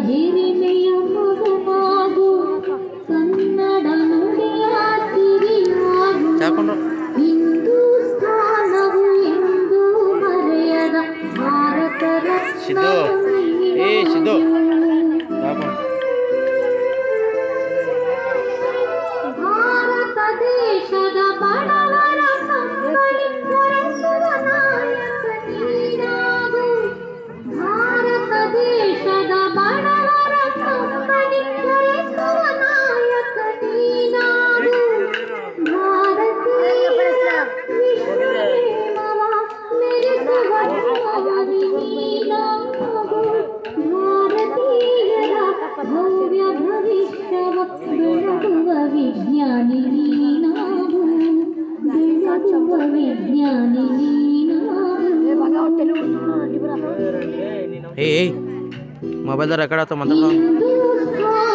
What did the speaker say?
ಹಿರಿಮೆಯ ಮಗನಾಗು ಕನ್ನಡ ನುಡಿಯ ಸಿರಿಯಾಗು ಹಿಂದೂಸ್ಥಾನವು ಎಂದು ಮರೆಯದ ಭಾರತ ರತ್ನ ಭಾರತ ದೇಶದ ಬಡವರ ಕಂಬಳಿ ಕೊರೆಸುವ ನಾಯಕ ನೀನಾಗು ಭಾರತ ದೇಶದ ಬಡವರ ಕಂಬಳಿ ಕೊರೆಸುವ ನಾಯಕ ನೀನಾಗು ಭಾರತೀಯ ವಿಶ್ವಪ್ರೇಮವ ಮೆರೆಸುವ ಧ್ರುವದಿ ನೀನಾಗು ಭಾರತೀಯರ ಭವ್ಯ ಭವಿಷ್ಯವ ಬೆಳಗುವ ವಿಜ್ಞಾನಿ ನೀನಾಗು ಬೆಳಗುವ ವಿಜ್ಞಾನಿ ಮೊಬೈಲ್ ರೆಕಾರ್ಡ್ ಆತ ಮಾತಾಡೋ ನೀನಾಗು